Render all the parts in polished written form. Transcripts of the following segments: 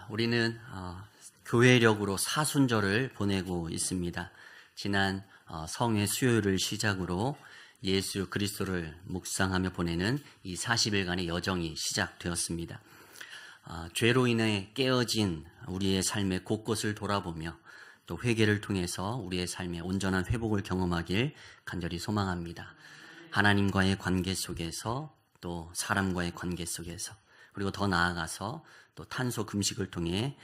우리는 교회력으로 사순절을 보내고 있습니다. 지난 성회 수요일을 시작으로 예수 그리스도를 묵상하며 보내는 이 40일간의 여정이 시작되었습니다. 죄로 인해 깨어진 우리의 삶의 곳곳을 돌아보며 또 회개를 통해서 우리의 삶의 온전한 회복을 경험하길 간절히 소망합니다. 하나님과의 관계 속에서 또 사람과의 관계 속에서 그리고 더 나아가서 또 탄소 금식을 통해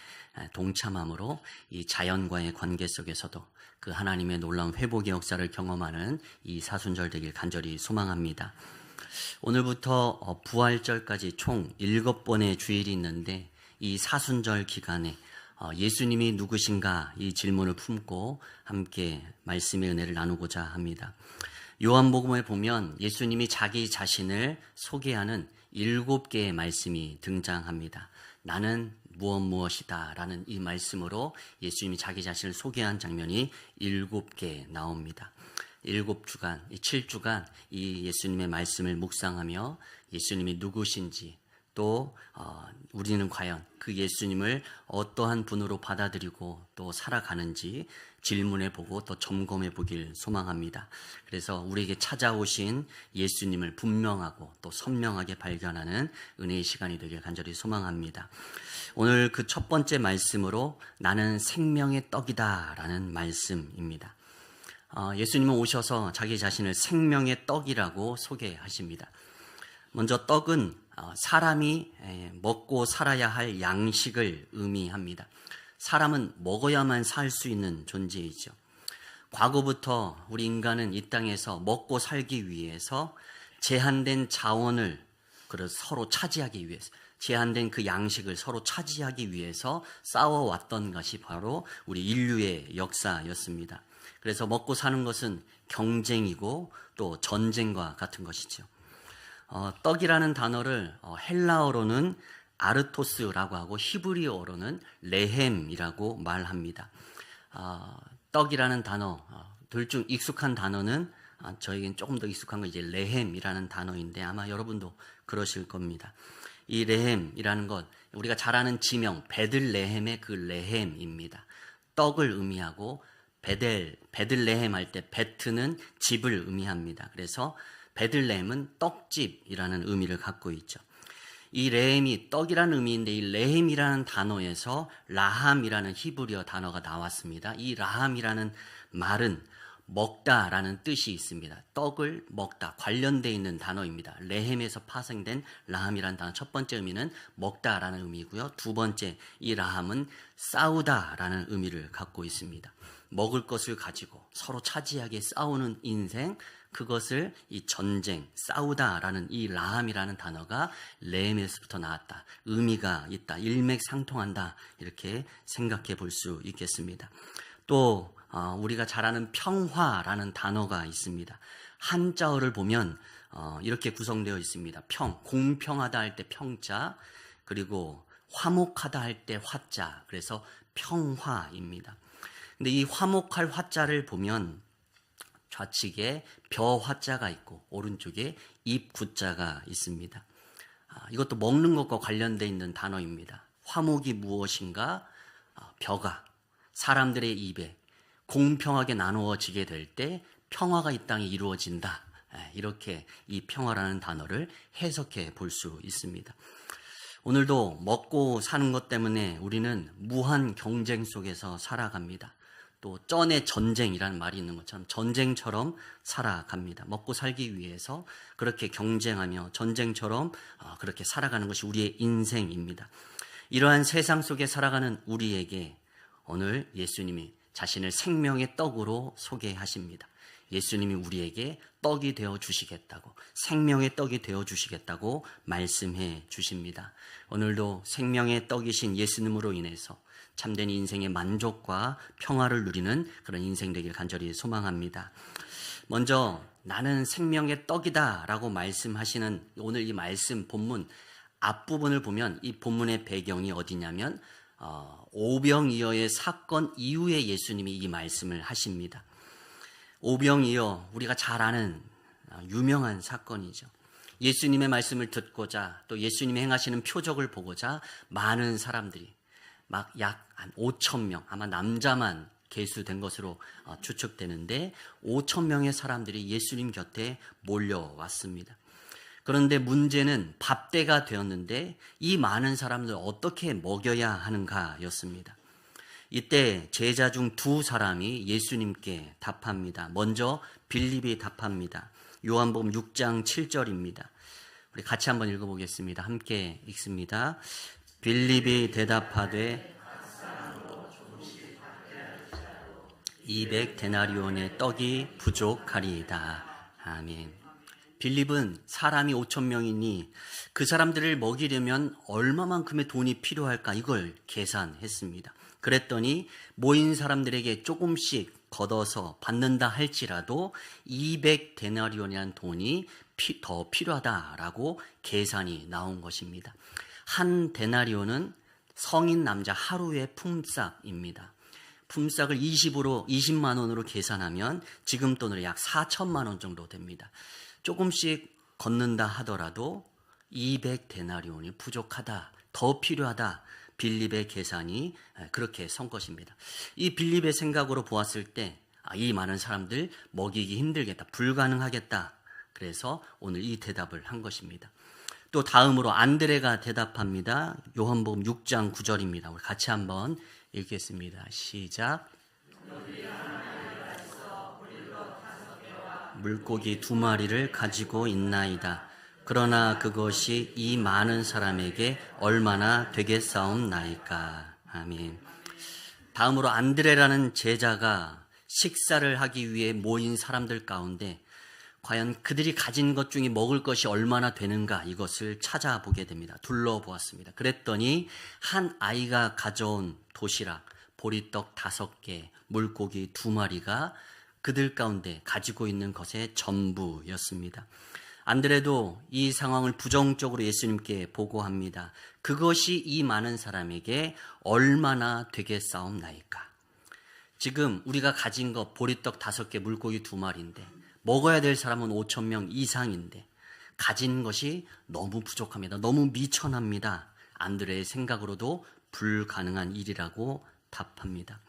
동참함으로 이 자연과의 관계 속에서도 그 하나님의 놀라운 회복의 역사를 경험하는 이 사순절 되길 간절히 소망합니다. 오늘부터 부활절까지 총 7번의 주일이 있는데 이 사순절 기간에 예수님이 누구신가 이 질문을 품고 함께 말씀의 은혜를 나누고자 합니다. 요한복음에 보면 예수님이 자기 자신을 소개하는 7개의 말씀이 등장합니다. 나는 무엇이다 라는 이 말씀으로 예수님이 자기 자신을 소개한 장면이 7개 나옵니다. 7주간, 7주간 이 예수님의 말씀을 묵상하며 예수님이 누구신지 또 우리는 과연 그 예수님을 어떠한 분으로 받아들이고 또 살아가는지 질문해 보고 또 점검해 보길 소망합니다. 그래서 우리에게 찾아오신 예수님을 분명하고 또 선명하게 발견하는 은혜의 시간이 되길 간절히 소망합니다. 오늘 그 첫 번째 말씀으로 나는 생명의 떡이다 라는 말씀입니다. 예수님은 오셔서 자기 자신을 생명의 떡이라고 소개하십니다. 먼저 떡은 사람이 먹고 살아야 할 양식을 의미합니다. 사람은 먹어야만 살 수 있는 존재이죠. 과거부터 우리 인간은 이 땅에서 먹고 살기 위해서 제한된 자원을 서로 차지하기 위해서 제한된 그 양식을 서로 차지하기 위해서 싸워왔던 것이 바로 우리 인류의 역사였습니다. 그래서 먹고 사는 것은 경쟁이고 또 전쟁과 같은 것이죠. 떡이라는 단어를 헬라어로는 아르토스라고 하고 히브리어로는 레헴이라고 말합니다. 떡이라는 단어, 둘 중 익숙한 단어는 저에겐 조금 더 익숙한 건 이제 레헴이라는 단어인데 아마 여러분도 그러실 겁니다. 이 레헴이라는 것 우리가 잘 아는 지명 베들레헴의 그 레헴입니다. 떡을 의미하고 베들레헴 할 때 베트는 집을 의미합니다. 그래서 베들레헴은 떡집이라는 의미를 갖고 있죠. 이 레헴이 떡이라는 의미인데 이 레헴이라는 단어에서 라함이라는 히브리어 단어가 나왔습니다. 이 라함이라는 말은 먹다라는 뜻이 있습니다. 떡을 먹다 관련되어 있는 단어입니다. 레헴에서 파생된 라함이라는 단어 첫 번째 의미는 먹다라는 의미고요. 두 번째 이 라함은 싸우다라는 의미를 갖고 있습니다. 먹을 것을 가지고 서로 차지하게 싸우는 인생 그것을 이 전쟁, 싸우다라는 이 라함이라는 단어가 레헴에서부터 나왔다. 의미가 있다. 일맥상통한다. 이렇게 생각해 볼 수 있겠습니다. 또 우리가 잘 아는 평화라는 단어가 있습니다. 한자어를 보면 이렇게 구성되어 있습니다. 공평하다 할 때 평자, 그리고 화목하다 할 때 화자. 그래서 평화입니다. 근데 이 화목할 화자를 보면 좌측에 벼 화자가 있고 오른쪽에 입 구자가 있습니다. 이것도 먹는 것과 관련되어 있는 단어입니다. 화목이 무엇인가? 벼가 사람들의 입에 공평하게 나누어지게 될 때 평화가 이 땅에 이루어진다. 이렇게 이 평화라는 단어를 해석해 볼 수 있습니다. 오늘도 먹고 사는 것 때문에 우리는 무한 경쟁 속에서 살아갑니다. 또 쩐의 전쟁이라는 말이 있는 것처럼 전쟁처럼 살아갑니다. 먹고 살기 위해서 그렇게 경쟁하며 전쟁처럼 그렇게 살아가는 것이 우리의 인생입니다. 이러한 세상 속에 살아가는 우리에게 오늘 예수님이 자신을 생명의 떡으로 소개하십니다. 예수님이 우리에게 떡이 되어 주시겠다고, 생명의 떡이 되어 주시겠다고 말씀해 주십니다. 오늘도 생명의 떡이신 예수님으로 인해서 참된 인생의 만족과 평화를 누리는 그런 인생 되길 간절히 소망합니다. 먼저 나는 생명의 떡이다 라고 말씀하시는 오늘 이 말씀 본문 앞부분을 보면 이 본문의 배경이 어디냐면 오병이어의 사건 이후에 예수님이 이 말씀을 하십니다. 오병이어 우리가 잘 아는 유명한 사건이죠. 예수님의 말씀을 듣고자 또 예수님이 행하시는 표적을 보고자 많은 사람들이 막 약 한 5천 명, 아마 남자만 계수된 것으로 추측되는데 5천 명의 사람들이 예수님 곁에 몰려왔습니다. 그런데 문제는 밥때가 되었는데 이 많은 사람들 어떻게 먹여야 하는가였습니다. 이때 제자 중 두 사람이 예수님께 답합니다. 먼저 빌립이 답합니다. 요한복음 6장 7절입니다. 우리 같이 한번 읽어보겠습니다. 함께 읽습니다. 빌립이 대답하되 200데나리온의 떡이 부족하리이다. 아멘. 빌립은 사람이 5천 명이니 그 사람들을 먹이려면 얼마만큼의 돈이 필요할까 이걸 계산했습니다. 그랬더니 모인 사람들에게 조금씩 걷어서 받는다 할지라도 200데나리온이라는 돈이 더 필요하다라고 계산이 나온 것입니다. 한 데나리온은 성인 남자 하루의 품삯입니다. 품삯을 20만 원으로 계산하면 지금 돈으로 약 4천만 원 정도 됩니다. 조금씩 걷는다 하더라도 200데나리온이 부족하다, 더 필요하다. 빌립의 계산이 그렇게 선 것입니다. 이 빌립의 생각으로 보았을 때 이 많은 사람들 먹이기 힘들겠다, 불가능하겠다. 그래서 오늘 이 대답을 한 것입니다. 또 다음으로 안드레가 대답합니다. 요한복음 6장 9절입니다. 우리 같이 한번 읽겠습니다. 시작. 물고기 2마리를 가지고 있나이다. 그러나 그것이 이 많은 사람에게 얼마나 되겠사옵나이까. 아멘. 다음으로 안드레라는 제자가 식사를 하기 위해 모인 사람들 가운데 과연 그들이 가진 것 중에 먹을 것이 얼마나 되는가 이것을 찾아보게 됩니다. 둘러보았습니다. 그랬더니 한 아이가 가져온 도시락, 보리떡 5개, 물고기 2마리가 그들 가운데 가지고 있는 것의 전부였습니다. 안드레도 이 상황을 부정적으로 예수님께 보고합니다. 그것이 이 많은 사람에게 얼마나 되겠사옵나이까. 지금 우리가 가진 것 보리떡 5개, 물고기 2마리인데 먹어야 될 사람은 5천 명 이상인데 가진 것이 너무 부족합니다. 너무 미천합니다. 안드레의 생각으로도 불가능한 일이라고 답합니다.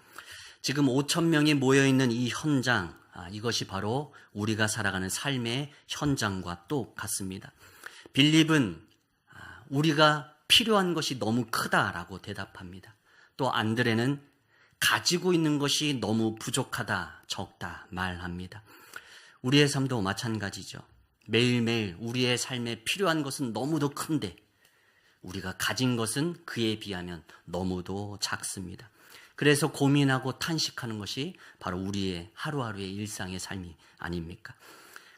지금 5천 명이 모여있는 이 현장, 이것이 바로 우리가 살아가는 삶의 현장과 똑같습니다. 빌립은 우리가 필요한 것이 너무 크다라고 대답합니다. 또 안드레는 가지고 있는 것이 너무 부족하다, 적다 말합니다. 우리의 삶도 마찬가지죠. 매일매일 우리의 삶에 필요한 것은 너무도 큰데 우리가 가진 것은 그에 비하면 너무도 작습니다. 그래서 고민하고 탄식하는 것이 바로 우리의 하루하루의 일상의 삶이 아닙니까?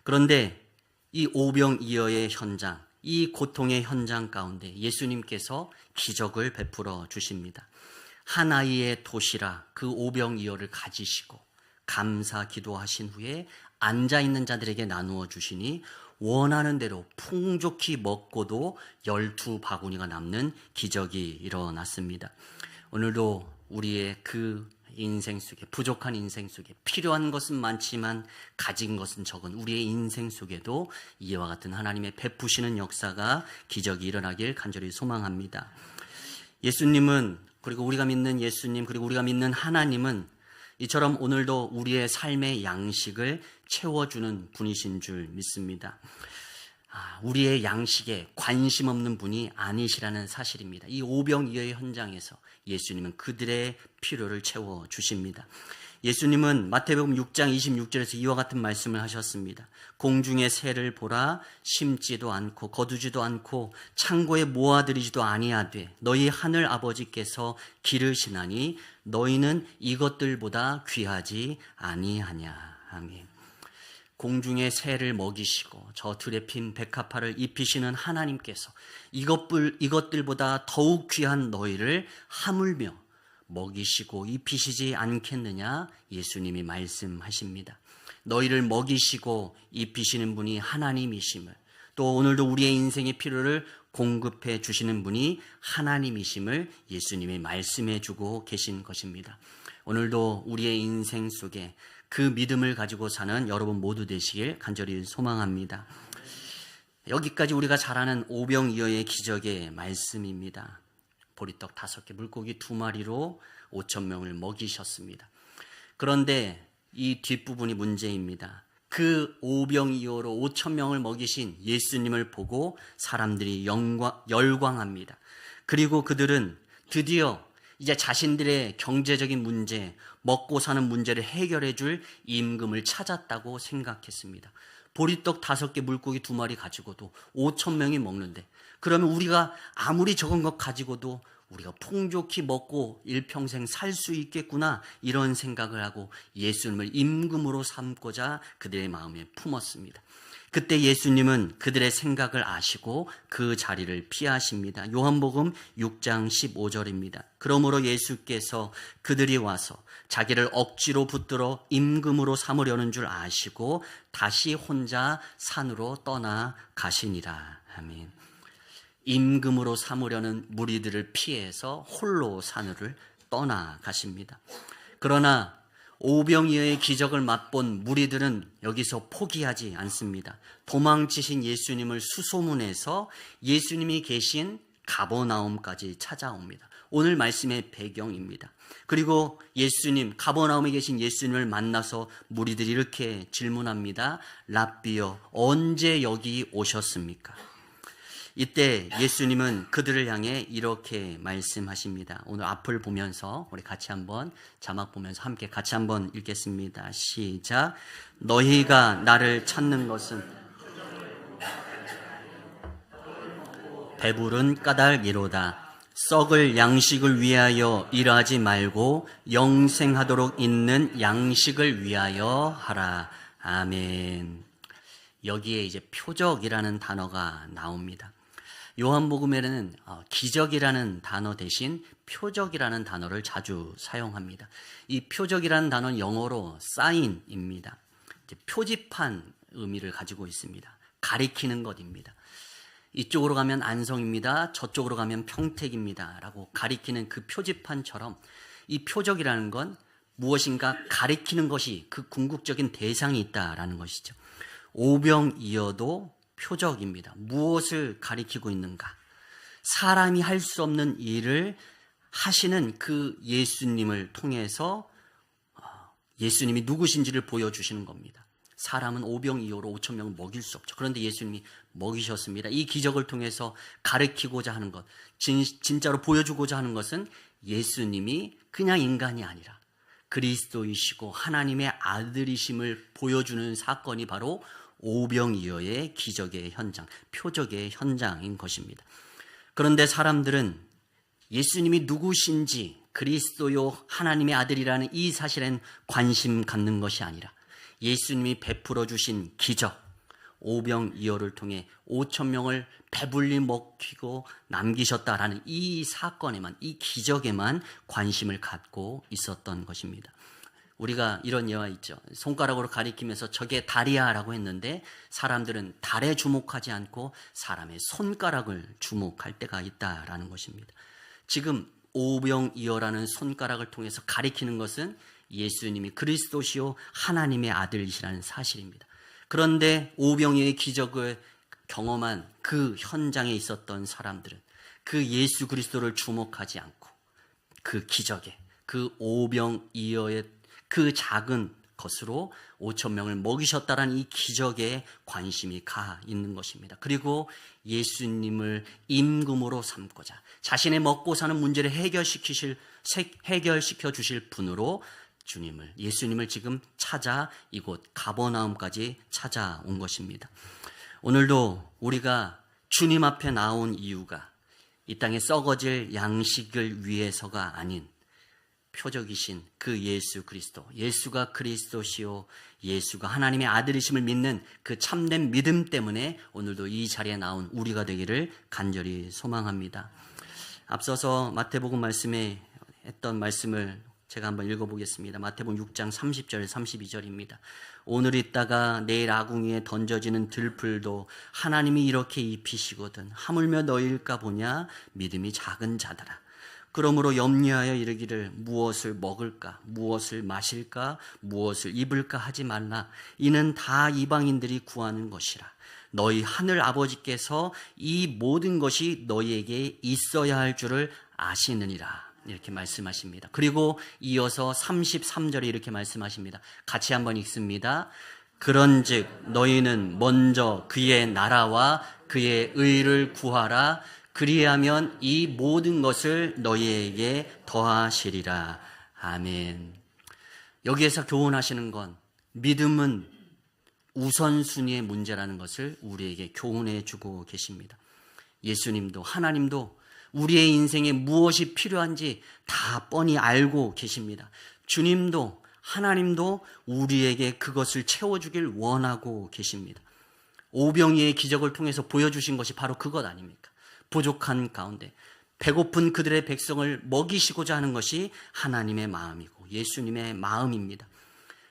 그런데 이 오병이어의 현장, 이 고통의 현장 가운데 예수님께서 기적을 베풀어 주십니다. 한 아이의 도시락 그 오병이어를 가지시고 감사 기도하신 후에 앉아있는 자들에게 나누어 주시니 원하는 대로 풍족히 먹고도 12바구니가 남는 기적이 일어났습니다. 오늘도 우리의 그 인생 속에, 부족한 인생 속에 필요한 것은 많지만 가진 것은 적은 우리의 인생 속에도 이와 같은 하나님의 베푸시는 역사가 기적이 일어나길 간절히 소망합니다. 예수님은, 그리고 우리가 믿는 예수님, 그리고 우리가 믿는 하나님은 이처럼 오늘도 우리의 삶의 양식을 채워주는 분이신 줄 믿습니다. 우리의 양식에 관심 없는 분이 아니시라는 사실입니다. 이 오병이어의 현장에서 예수님은 그들의 필요를 채워주십니다. 예수님은 마태복음 6장 26절에서 이와 같은 말씀을 하셨습니다. 공중의 새를 보라, 심지도 않고 거두지도 않고 창고에 모아들이지도 아니하되 너희 하늘 아버지께서 기르시나니 너희는 이것들보다 귀하지 아니하냐. 아멘. 공중의 새를 먹이시고 저 들에 핀 백합화를 입히시는 하나님께서 이것들보다 더욱 귀한 너희를 하물며 먹이시고 입히시지 않겠느냐 예수님이 말씀하십니다. 너희를 먹이시고 입히시는 분이 하나님이심을, 또 오늘도 우리의 인생의 필요를 공급해 주시는 분이 하나님이심을 예수님이 말씀해 주고 계신 것입니다. 오늘도 우리의 인생 속에 그 믿음을 가지고 사는 여러분 모두 되시길 간절히 소망합니다. 여기까지 우리가 잘 아는 오병이어의 기적의 말씀입니다. 보리떡 5개, 물고기 2마리로 5,000명을 먹이셨습니다. 그런데 이 뒷부분이 문제입니다. 그 오병이어로 5,000명을 먹이신 예수님을 보고 사람들이 열광합니다. 그리고 그들은 드디어 이제 자신들의 경제적인 문제, 먹고 사는 문제를 해결해 줄 임금을 찾았다고 생각했습니다. 보리떡 5개, 물고기 2마리 가지고도 5,000명이 먹는데, 그러면 우리가 아무리 적은 것 가지고도 우리가 풍족히 먹고 일평생 살 수 있겠구나, 이런 생각을 하고 예수님을 임금으로 삼고자 그들의 마음에 품었습니다. 그때 예수님은 그들의 생각을 아시고 그 자리를 피하십니다. 요한복음 6장 15절입니다. 그러므로 예수께서 그들이 와서 자기를 억지로 붙들어 임금으로 삼으려는 줄 아시고 다시 혼자 산으로 떠나 가시니라. 아멘. 임금으로 삼으려는 무리들을 피해서 홀로 산을 떠나 가십니다. 그러나 오병이어의 기적을 맛본 무리들은 여기서 포기하지 않습니다. 도망치신 예수님을 수소문해서 예수님이 계신 가버나움까지 찾아옵니다. 오늘 말씀의 배경입니다. 그리고 가버나움에 계신 예수님을 만나서 무리들이 이렇게 질문합니다. 랍비여, 언제 여기 오셨습니까? 이때 예수님은 그들을 향해 이렇게 말씀하십니다. 오늘 앞을 보면서 우리 같이 한번 자막 보면서 함께 같이 한번 읽겠습니다. 시작. 너희가 나를 찾는 것은 배부른 까닭이로다. 썩을 양식을 위하여 일하지 말고 영생하도록 있는 양식을 위하여 하라. 아멘. 여기에 이제 표적이라는 단어가 나옵니다. 요한복음에는 기적이라는 단어 대신 표적이라는 단어를 자주 사용합니다. 이 표적이라는 단어는 영어로 사인입니다. 표지판 의미를 가지고 있습니다. 가리키는 것입니다. 이쪽으로 가면 안성입니다. 저쪽으로 가면 평택입니다. 라고 가리키는 그 표지판처럼 이 표적이라는 건 무엇인가 가리키는 것이 그 궁극적인 대상이 있다라는 것이죠. 오병이어도 표적입니다. 무엇을 가리키고 있는가? 사람이 할 수 없는 일을 하시는 그 예수님을 통해서 예수님이 누구신지를 보여주시는 겁니다. 사람은 오병이어로 5,000명을 먹일 수 없죠. 그런데 예수님이 먹이셨습니다. 이 기적을 통해서 가리키고자 하는 것, 진짜로 보여주고자 하는 것은 예수님이 그냥 인간이 아니라 그리스도이시고 하나님의 아들이심을 보여주는 사건이 바로 오병이어의 기적의 현장, 표적의 현장인 것입니다. 그런데 사람들은 예수님이 누구신지, 그리스도요 하나님의 아들이라는 이 사실엔 관심 갖는 것이 아니라 예수님이 베풀어 주신 기적, 오병이어를 통해 5,000명을 배불리 먹히고 남기셨다라는 이 사건에만, 이 기적에만 관심을 갖고 있었던 것입니다. 우리가 이런 예화 있죠. 손가락으로 가리키면서 저게 달이야라고 했는데 사람들은 달에 주목하지 않고 사람의 손가락을 주목할 때가 있다라는 것입니다. 지금 오병이어라는 손가락을 통해서 가리키는 것은 예수님이 그리스도시요 하나님의 아들이시라는 사실입니다. 그런데 오병이어의 기적을 경험한 그 현장에 있었던 사람들은 그 예수 그리스도를 주목하지 않고 그 기적에, 그 오병이어의 그 작은 것으로 5,000명을 먹이셨다라는 이 기적에 관심이 가 있는 것입니다. 그리고 예수님을 임금으로 삼고자 자신의 먹고 사는 문제를 해결시켜 주실 분으로 예수님을 지금 찾아 이곳 가버나움까지 찾아온 것입니다. 오늘도 우리가 주님 앞에 나온 이유가 이 땅에 썩어질 양식을 위해서가 아닌 표적이신 그 예수 그리스도, 예수가 그리스도시요 예수가 하나님의 아들이심을 믿는 그 참된 믿음 때문에 오늘도 이 자리에 나온 우리가 되기를 간절히 소망합니다. 앞서서 마태복음 말씀에 했던 말씀을 제가 한번 읽어보겠습니다. 마태복음 6장 30절 32절입니다. 오늘 있다가 내일 아궁이에 던져지는 들풀도 하나님이 이렇게 입히시거든 하물며 너희일까 보냐 믿음이 작은 자들아. 그러므로 염려하여 이르기를 무엇을 먹을까, 무엇을 마실까, 무엇을 입을까 하지 말라. 이는 다 이방인들이 구하는 것이라. 너희 하늘 아버지께서 이 모든 것이 너희에게 있어야 할 줄을 아시느니라 이렇게 말씀하십니다. 그리고 이어서 33절에 이렇게 말씀하십니다. 같이 한번 읽습니다. 그런즉 너희는 먼저 그의 나라와 그의 의를 구하라. 그리하면 이 모든 것을 너희에게 더하시리라. 아멘. 여기에서 교훈하시는 건 믿음은 우선순위의 문제라는 것을 우리에게 교훈해 주고 계십니다. 예수님도 하나님도 우리의 인생에 무엇이 필요한지 다 뻔히 알고 계십니다. 주님도 하나님도 우리에게 그것을 채워주길 원하고 계십니다. 오병이의 기적을 통해서 보여주신 것이 바로 그것 아닙니까? 부족한 가운데 배고픈 그들의 백성을 먹이시고자 하는 것이 하나님의 마음이고 예수님의 마음입니다.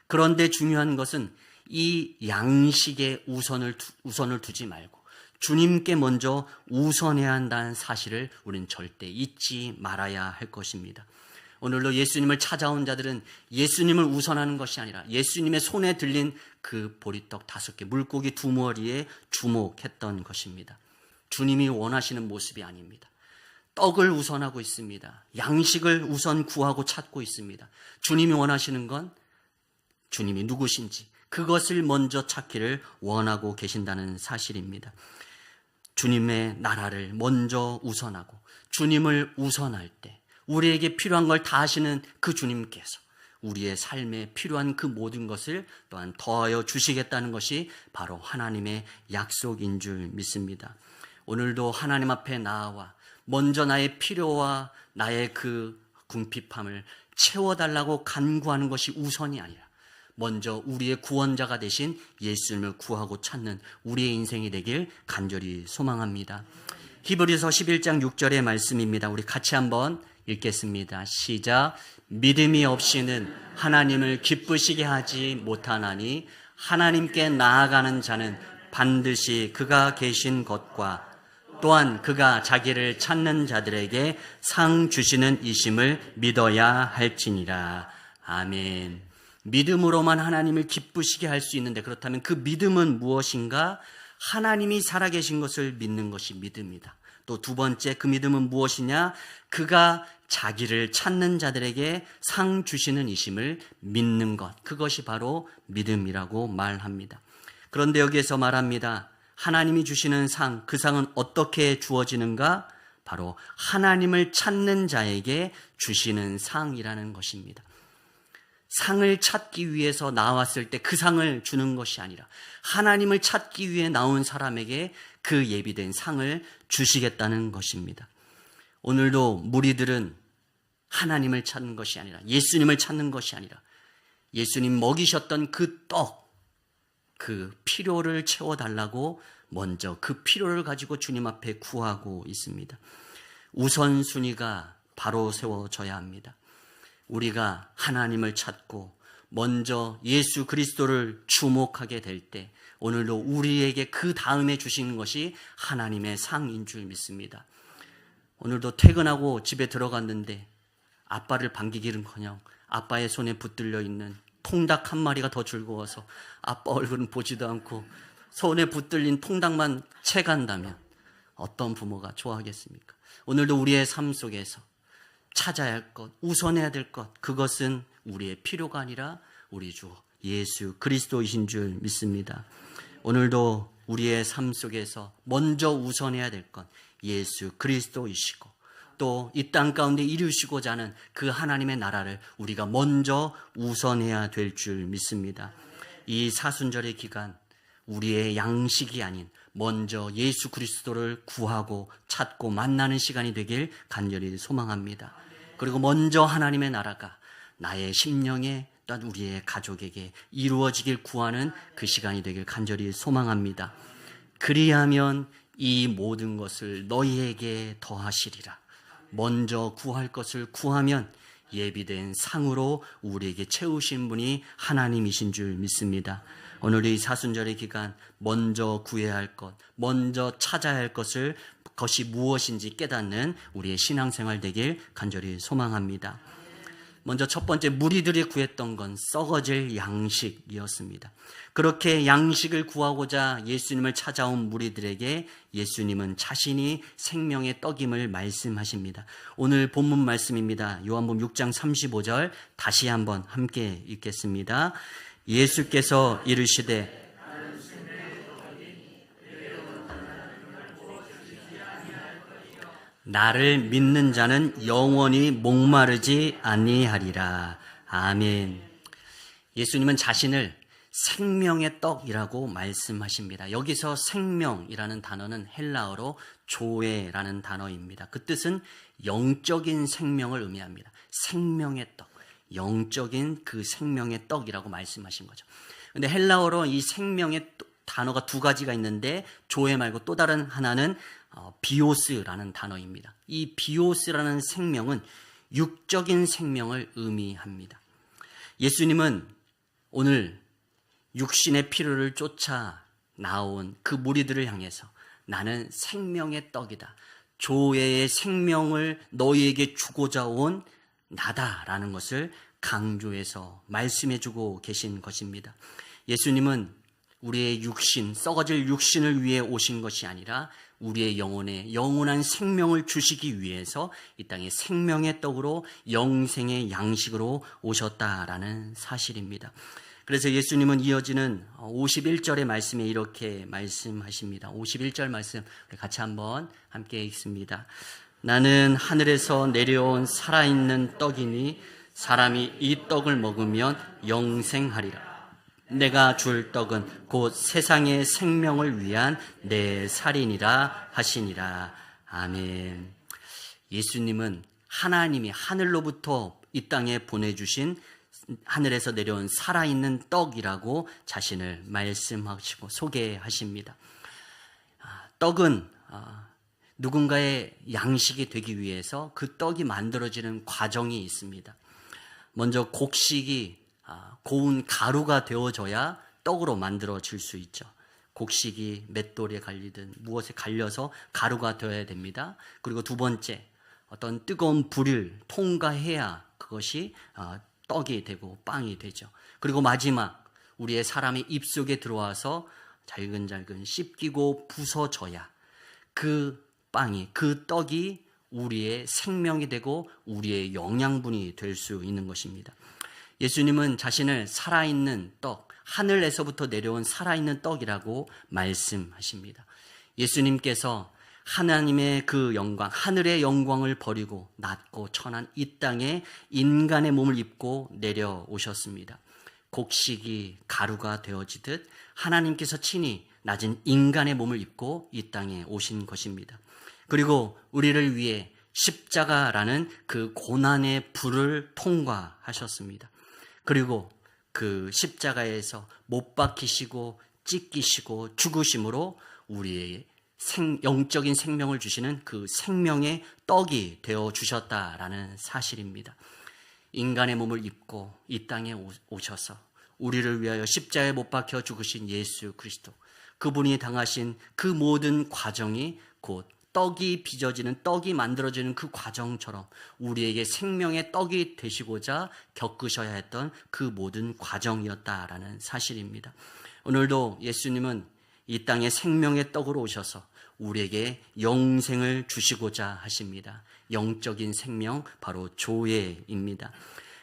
그런데 중요한 것은 이 양식에 우선을 두지 말고 주님께 먼저 우선해야 한다는 사실을 우리는 절대 잊지 말아야 할 것입니다. 오늘도 예수님을 찾아온 자들은 예수님을 우선하는 것이 아니라 예수님의 손에 들린 그 보리떡 5개, 물고기 2마리에 주목했던 것입니다. 주님이 원하시는 모습이 아닙니다. 떡을 우선하고 있습니다. 양식을 우선 구하고 찾고 있습니다. 주님이 원하시는 건 주님이 누구신지 그것을 먼저 찾기를 원하고 계신다는 사실입니다. 주님의 나라를 먼저 우선하고 주님을 우선할 때 우리에게 필요한 걸 다 하시는 그 주님께서 우리의 삶에 필요한 그 모든 것을 또한 더하여 주시겠다는 것이 바로 하나님의 약속인 줄 믿습니다. 오늘도 하나님 앞에 나아와 먼저 나의 필요와 나의 그 궁핍함을 채워달라고 간구하는 것이 우선이 아니라 먼저 우리의 구원자가 되신 예수님을 구하고 찾는 우리의 인생이 되길 간절히 소망합니다. 히브리서 11장 6절의 말씀입니다. 우리 같이 한번 읽겠습니다. 시작. 믿음이 없이는 하나님을 기쁘시게 하지 못하나니 하나님께 나아가는 자는 반드시 그가 계신 것과 또한 그가 자기를 찾는 자들에게 상 주시는 이심을 믿어야 할지니라. 아멘. 믿음으로만 하나님을 기쁘시게 할 수 있는데 그렇다면 그 믿음은 무엇인가? 하나님이 살아계신 것을 믿는 것이 믿음이다. 또 두 번째 그 믿음은 무엇이냐? 그가 자기를 찾는 자들에게 상 주시는 이심을 믿는 것. 그것이 바로 믿음이라고 말합니다. 그런데 여기에서 말합니다. 하나님이 주시는 상, 그 상은 어떻게 주어지는가? 바로 하나님을 찾는 자에게 주시는 상이라는 것입니다. 상을 찾기 위해서 나왔을 때 그 상을 주는 것이 아니라 하나님을 찾기 위해 나온 사람에게 그 예비된 상을 주시겠다는 것입니다. 오늘도 무리들은 하나님을 찾는 것이 아니라 예수님을 찾는 것이 아니라 예수님 먹이셨던 그 떡, 그 필요를 채워달라고 먼저 그 필요를 가지고 주님 앞에 구하고 있습니다. 우선순위가 바로 세워져야 합니다. 우리가 하나님을 찾고 먼저 예수 그리스도를 주목하게 될 때 오늘도 우리에게 그 다음에 주시는 것이 하나님의 상인 줄 믿습니다. 오늘도 퇴근하고 집에 들어갔는데 아빠를 반기기는커녕 아빠의 손에 붙들려 있는 통닭 한 마리가 더 즐거워서 아빠 얼굴은 보지도 않고 손에 붙들린 통닭만 채간다면 어떤 부모가 좋아하겠습니까? 오늘도 우리의 삶 속에서 찾아야 할 것, 우선해야 될 것, 그것은 우리의 필요가 아니라 우리 주 예수 그리스도이신 줄 믿습니다. 오늘도 우리의 삶 속에서 먼저 우선해야 될 것, 예수 그리스도이시고 또 이 땅 가운데 이루시고자 하는 그 하나님의 나라를 우리가 먼저 우선해야 될 줄 믿습니다. 이 사순절의 기간, 우리의 양식이 아닌 먼저 예수 그리스도를 구하고 찾고 만나는 시간이 되길 간절히 소망합니다. 그리고 먼저 하나님의 나라가 나의 심령에 또한 우리의 가족에게 이루어지길 구하는 그 시간이 되길 간절히 소망합니다. 그리하면 이 모든 것을 너희에게 더하시리라. 먼저 구할 것을 구하면 예비된 상으로 우리에게 채우신 분이 하나님이신 줄 믿습니다. 오늘 이 사순절의 기간 먼저 구해야 할 것, 먼저 찾아야 할 것이 무엇인지 깨닫는 우리의 신앙생활 되길 간절히 소망합니다. 먼저 첫 번째 무리들이 구했던 건 썩어질 양식이었습니다. 그렇게 양식을 구하고자 예수님을 찾아온 무리들에게 예수님은 자신이 생명의 떡임을 말씀하십니다. 오늘 본문 말씀입니다. 요한복음 6장 35절 다시 한번 함께 읽겠습니다. 예수께서 이르시되 나를 믿는 자는 영원히 목마르지 아니하리라. 아멘. 예수님은 자신을 생명의 떡이라고 말씀하십니다. 여기서 생명이라는 단어는 헬라어로 조에라는 단어입니다. 그 뜻은 영적인 생명을 의미합니다. 생명의 떡, 영적인 그 생명의 떡이라고 말씀하신 거죠. 근데 헬라어로 이 생명의 단어가 두 가지가 있는데 조에 말고 또 다른 하나는 비오스라는 단어입니다. 이 비오스라는 생명은 육적인 생명을 의미합니다. 예수님은 오늘 육신의 필요를 쫓아 나온 그 무리들을 향해서 나는 생명의 떡이다. 조의 생명을 너희에게 주고자 온 나다라는 것을 강조해서 말씀해주고 계신 것입니다. 예수님은 우리의 육신, 썩어질 육신을 위해 오신 것이 아니라 우리의 영혼에 영원한 생명을 주시기 위해서 이 땅에 생명의 떡으로 영생의 양식으로 오셨다라는 사실입니다. 그래서 예수님은 이어지는 51절의 말씀에 이렇게 말씀하십니다. 51절 말씀 우리 같이 한번 함께 읽습니다. 나는 하늘에서 내려온 살아있는 떡이니 사람이 이 떡을 먹으면 영생하리라. 내가 줄 떡은 곧 세상의 생명을 위한 내 살이니라 하시니라. 아멘. 예수님은 하나님이 하늘로부터 이 땅에 보내주신 하늘에서 내려온 살아있는 떡이라고 자신을 말씀하시고 소개하십니다. 떡은 누군가의 양식이 되기 위해서 그 떡이 만들어지는 과정이 있습니다. 먼저 곡식이 고운 가루가 되어져야 떡으로 만들어질 수 있죠. 곡식이 맷돌에 갈리든 무엇에 갈려서 가루가 되어야 됩니다. 그리고 두 번째, 어떤 뜨거운 불을 통과해야 그것이 떡이 되고 빵이 되죠. 그리고 마지막, 우리의 사람의 입속에 들어와서 잘근잘근 씹히고 부서져야 그 빵이, 그 떡이 우리의 생명이 되고 우리의 영양분이 될 수 있는 것입니다. 예수님은 자신을 살아있는 떡, 하늘에서부터 내려온 살아있는 떡이라고 말씀하십니다. 예수님께서 하나님의 그 영광, 하늘의 영광을 버리고 낮고 천한 이 땅에 인간의 몸을 입고 내려오셨습니다. 곡식이 가루가 되어지듯 하나님께서 친히 낮은 인간의 몸을 입고 이 땅에 오신 것입니다. 그리고 우리를 위해 십자가라는 그 고난의 불을 통과하셨습니다. 그리고 그 십자가에서 못 박히시고 찢기시고 죽으심으로 우리의 영적인 생명을 주시는 그 생명의 떡이 되어 주셨다라는 사실입니다. 인간의 몸을 입고 이 땅에 오셔서 우리를 위하여 십자가에 못 박혀 죽으신 예수 그리스도, 그분이 당하신 그 모든 과정이 곧 떡이 빚어지는, 떡이 만들어지는 그 과정처럼 우리에게 생명의 떡이 되시고자 겪으셔야 했던 그 모든 과정이었다라는 사실입니다. 오늘도 예수님은 이 땅에 생명의 떡으로 오셔서 우리에게 영생을 주시고자 하십니다. 영적인 생명, 바로 조예입니다.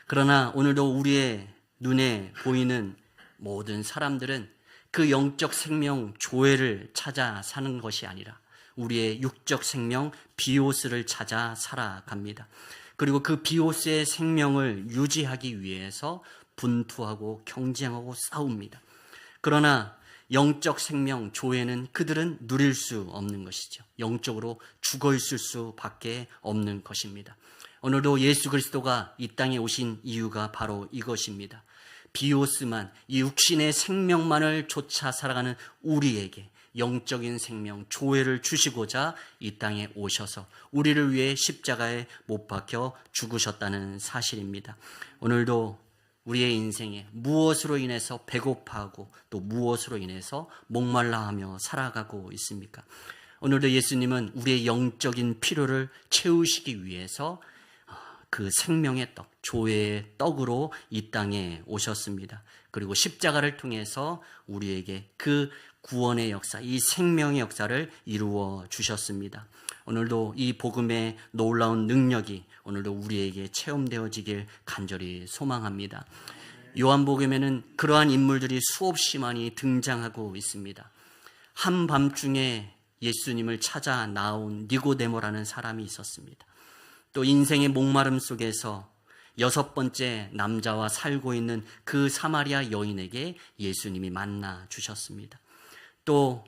그러나 오늘도 우리의 눈에 보이는 모든 사람들은 그 영적 생명 조예를 찾아 사는 것이 아니라 우리의 육적 생명 비오스를 찾아 살아갑니다. 그리고 그 비오스의 생명을 유지하기 위해서 분투하고 경쟁하고 싸웁니다. 그러나 영적 생명 조에는 그들은 누릴 수 없는 것이죠. 영적으로 죽어 있을 수밖에 없는 것입니다. 오늘도 예수 그리스도가 이 땅에 오신 이유가 바로 이것입니다. 비오스만, 이 육신의 생명만을 쫓아 살아가는 우리에게 영적인 생명, 조회를 주시고자 이 땅에 오셔서 우리를 위해 십자가에 못 박혀 죽으셨다는 사실입니다. 오늘도 우리의 인생에 무엇으로 인해서 배고파하고 또 무엇으로 인해서 목말라하며 살아가고 있습니까? 오늘도 예수님은 우리의 영적인 필요를 채우시기 위해서 그 생명의 떡, 조회의 떡으로 이 땅에 오셨습니다. 그리고 십자가를 통해서 우리에게 그 구원의 역사, 이 생명의 역사를 이루어 주셨습니다. 오늘도 이 복음의 놀라운 능력이 오늘도 우리에게 체험되어지길 간절히 소망합니다. 요한복음에는 그러한 인물들이 수없이 많이 등장하고 있습니다. 한밤중에 예수님을 찾아 나온 니고데모라는 사람이 있었습니다. 또 인생의 목마름 속에서 6번째 남자와 살고 있는 그 사마리아 여인에게 예수님이 만나 주셨습니다. 또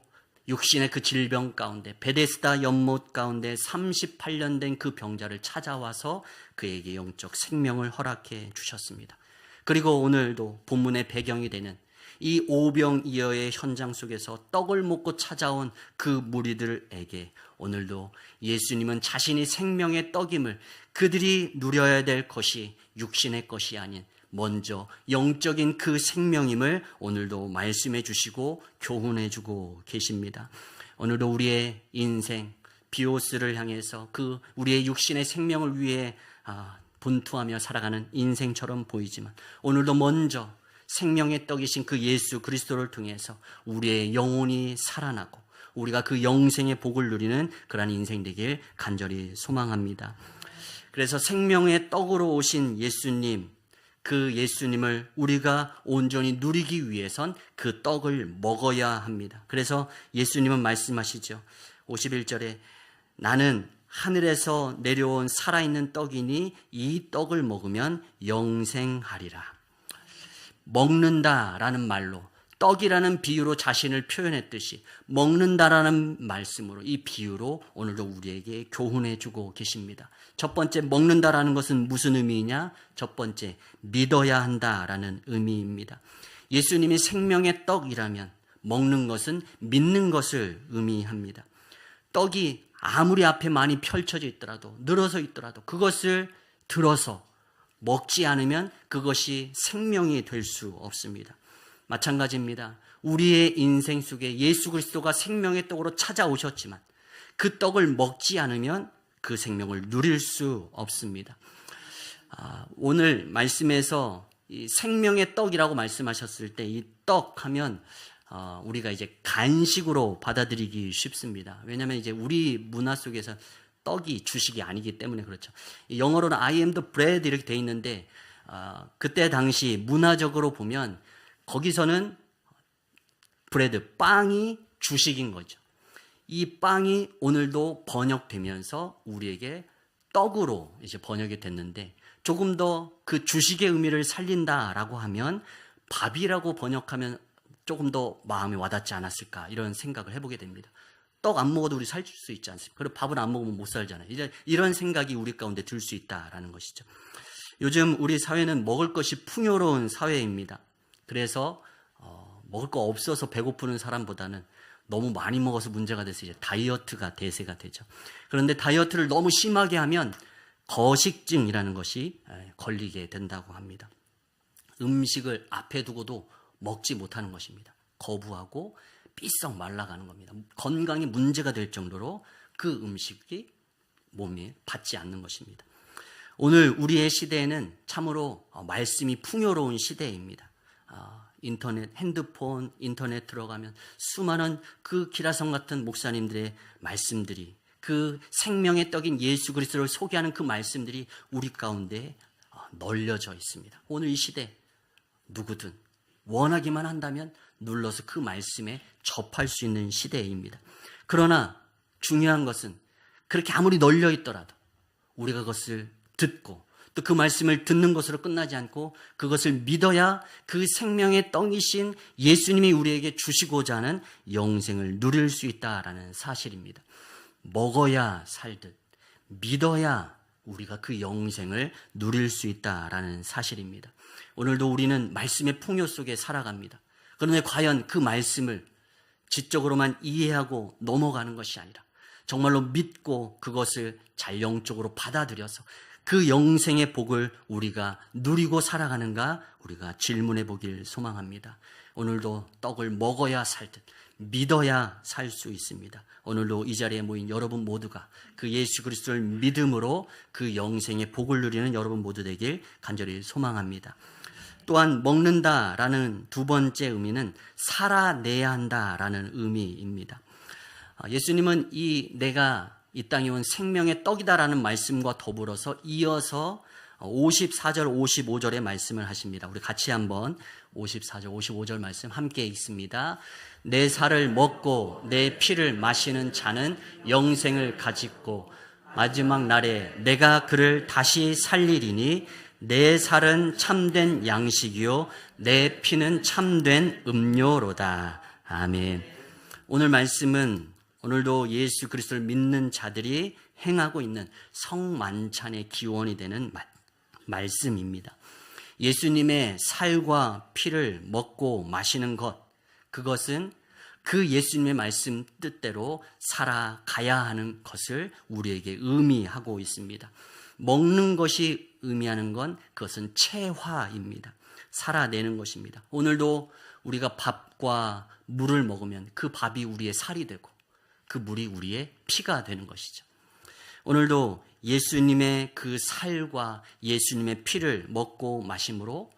육신의 그 질병 가운데 베데스다 연못 가운데 38년 된 그 병자를 찾아와서 그에게 영적 생명을 허락해 주셨습니다. 그리고 오늘도 본문의 배경이 되는 이 오병이어의 현장 속에서 떡을 먹고 찾아온 그 무리들에게 오늘도 예수님은 자신이 생명의 떡임을, 그들이 누려야 될 것이 육신의 것이 아닌 먼저 영적인 그 생명임을 오늘도 말씀해 주시고 교훈해 주고 계십니다. 오늘도 우리의 인생 비오스를 향해서 그 우리의 육신의 생명을 위해 분투하며 살아가는 인생처럼 보이지만 오늘도 먼저 생명의 떡이신 그 예수 그리스도를 통해서 우리의 영혼이 살아나고 우리가 그 영생의 복을 누리는 그러한 인생 되길 간절히 소망합니다. 그래서 생명의 떡으로 오신 예수님, 그 예수님을 우리가 온전히 누리기 위해선 그 떡을 먹어야 합니다. 그래서 예수님은 말씀하시죠. 51절에 나는 하늘에서 내려온 살아있는 떡이니 이 떡을 먹으면 영생하리라. 먹는다라는 말로, 떡이라는 비유로 자신을 표현했듯이 먹는다라는 말씀으로, 이 비유로 오늘도 우리에게 교훈해 주고 계십니다. 첫 번째, 먹는다라는 것은 무슨 의미이냐? 첫 번째, 믿어야 한다라는 의미입니다. 예수님이 생명의 떡이라면 먹는 것은 믿는 것을 의미합니다. 떡이 아무리 앞에 많이 펼쳐져 있더라도, 늘어서 있더라도 그것을 들어서 먹지 않으면 그것이 생명이 될 수 없습니다. 마찬가지입니다. 우리의 인생 속에 예수 그리스도가 생명의 떡으로 찾아오셨지만 그 떡을 먹지 않으면 그 생명을 누릴 수 없습니다. 오늘 말씀에서 이 생명의 떡이라고 말씀하셨을 때 이 떡 하면 우리가 이제 간식으로 받아들이기 쉽습니다. 왜냐하면 이제 우리 문화 속에서 떡이 주식이 아니기 때문에 그렇죠. 영어로는 I am the bread 이렇게 돼 있는데 그때 당시 문화적으로 보면 거기서는 브레드, 빵이 주식인 거죠. 이 빵이 오늘도 번역되면서 우리에게 떡으로 이제 번역이 됐는데 조금 더 그 주식의 의미를 살린다라고 하면 밥이라고 번역하면 조금 더 마음에 와닿지 않았을까 이런 생각을 해보게 됩니다. 떡 안 먹어도 우리 살 수 있지 않습니까? 그리고 밥을 안 먹으면 못 살잖아요. 이제 이런 생각이 우리 가운데 들 수 있다라는 것이죠. 요즘 우리 사회는 먹을 것이 풍요로운 사회입니다. 그래서 먹을 거 없어서 배고프는 사람보다는 너무 많이 먹어서 문제가 돼서 이제 다이어트가 대세가 되죠. 그런데 다이어트를 너무 심하게 하면 거식증이라는 것이 걸리게 된다고 합니다. 음식을 앞에 두고도 먹지 못하는 것입니다. 거부하고 삐썩 말라가는 겁니다. 건강에 문제가 될 정도로 그 음식이 몸에 받지 않는 것입니다. 오늘 우리의 시대에는 참으로 말씀이 풍요로운 시대입니다. 인터넷, 핸드폰, 인터넷 들어가면 수많은 그 기라성 같은 목사님들의 말씀들이, 그 생명의 떡인 예수 그리스도를 소개하는 그 말씀들이 우리 가운데 널려져 있습니다. 오늘 이 시대 누구든 원하기만 한다면 눌러서 그 말씀에 접할 수 있는 시대입니다. 그러나 중요한 것은 그렇게 아무리 널려 있더라도 우리가 그것을 듣고 또 그 말씀을 듣는 것으로 끝나지 않고 그것을 믿어야 그 생명의 떡이신 예수님이 우리에게 주시고자 하는 영생을 누릴 수 있다라는 사실입니다. 먹어야 살듯 믿어야 우리가 그 영생을 누릴 수 있다라는 사실입니다. 오늘도 우리는 말씀의 풍요 속에 살아갑니다. 그런데 과연 그 말씀을 지적으로만 이해하고 넘어가는 것이 아니라 정말로 믿고 그것을 잘 영적으로 받아들여서 그 영생의 복을 우리가 누리고 살아가는가 우리가 질문해 보길 소망합니다. 오늘도 떡을 먹어야 살듯 믿어야 살 수 있습니다. 오늘도 이 자리에 모인 여러분 모두가 그 예수 그리스도를 믿음으로 그 영생의 복을 누리는 여러분 모두 되길 간절히 소망합니다. 또한 먹는다라는 두 번째 의미는 살아내야 한다라는 의미입니다. 예수님은 내가 이 땅에 온 생명의 떡이다라는 말씀과 더불어서 이어서 54절, 55절의 말씀을 하십니다. 우리 같이 한번 54절, 55절 말씀 함께 읽습니다. 내 살을 먹고 내 피를 마시는 자는 영생을 가지고 마지막 날에 내가 그를 다시 살리리니 내 살은 참된 양식이요 내 피는 참된 음료로다. 아멘. 오늘 말씀은 오늘도 예수 그리스도를 믿는 자들이 행하고 있는 성만찬의 기원이 되는 말씀입니다. 예수님의 살과 피를 먹고 마시는 것, 그것은 그 예수님의 말씀 뜻대로 살아가야 하는 것을 우리에게 의미하고 있습니다. 먹는 것이 의미하는 건 그것은 체화입니다. 살아내는 것입니다. 오늘도 우리가 밥과 물을 먹으면 그 밥이 우리의 살이 되고 그 물이 우리의 피가 되는 것이죠. 오늘도 예수님의 그 살과 예수님의 피를 먹고 마심으로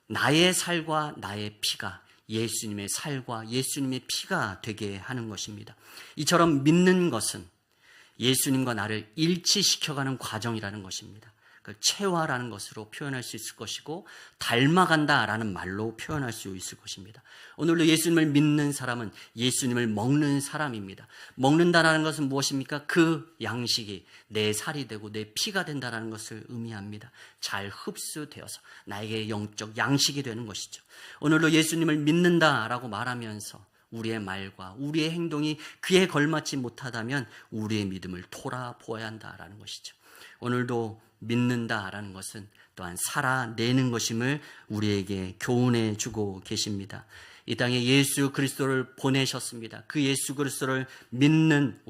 나의 살과 나의 피가 예수님의 살과 예수님의 피가 되게 하는 것입니다. 이처럼 믿는 것은 예수님과 나를 일치시켜가는 과정이라는 것입니다. 그걸 체화라는 것으로 표현할 수 있을 것이고 닮아간다라는 말로 표현할 수 있을 것입니다. 오늘도 예수님을 믿는 사람은 예수님을 먹는 사람입니다. 먹는다라는 것은 무엇입니까? 그 양식이 내 살이 되고 내 피가 된다라는 것을 의미합니다. 잘 흡수되어서 나에게 영적 양식이 되는 것이죠. 오늘도 예수님을 믿는다라고 말하면서 우리의 말과 우리의 행동이 그에 걸맞지 못하다면 우리의 믿음을 돌아보아야 한다라는 것이죠. 오늘도 믿는다라는 것은 또한 살아내는 것임을 우리에게 교훈해 주고 계십니다. 이 땅에 예수 그리스도를 보내셨습니다. 그 예수 그리스도를 믿는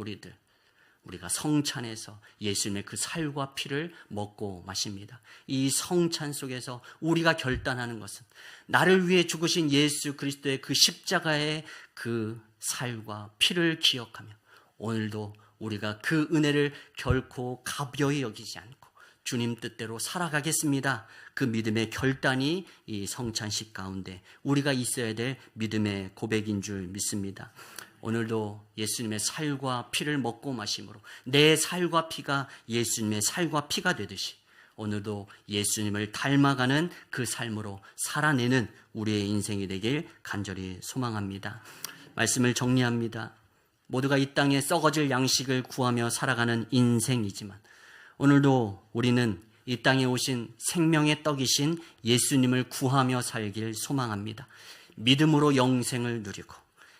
우리가 성찬에서 예수님의 그 살과 피를 먹고 마십니다. 이 성찬 속에서 우리가 결단하는 것은 나를 위해 죽으신 예수 그리스도의 그 십자가의 그 살과 피를 기억하며 오늘도 우리가 그 은혜를 결코 가벼이 여기지 않고 주님 뜻대로 살아가겠습니다. 그 믿음의 결단이 이 성찬식 가운데 우리가 있어야 될 믿음의 고백인 줄 믿습니다. 오늘도 예수님의 살과 피를 먹고 마심으로 내 살과 피가 예수님의 살과 피가 되듯이 오늘도 예수님을 닮아가는 그 삶으로 살아내는 우리의 인생이 되길 간절히 소망합니다. 말씀을 정리합니다. 모두가 이 땅에 썩어질 양식을 구하며 살아가는 인생이지만 오늘도 우리는 이 땅에 오신 생명의 떡이신 예수님을 구하며 살길 소망합니다. 믿음으로 영생을 누리고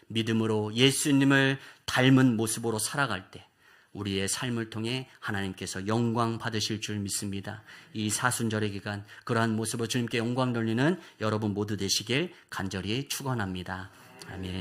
믿음으로 예수님을 닮은 모습으로 살아갈 때 우리의 삶을 통해 하나님께서 영광 받으실 줄 믿습니다. 이 사순절의 기간 그러한 모습으로 주님께 영광 돌리는 여러분 모두 되시길 간절히 축원합니다. 아멘.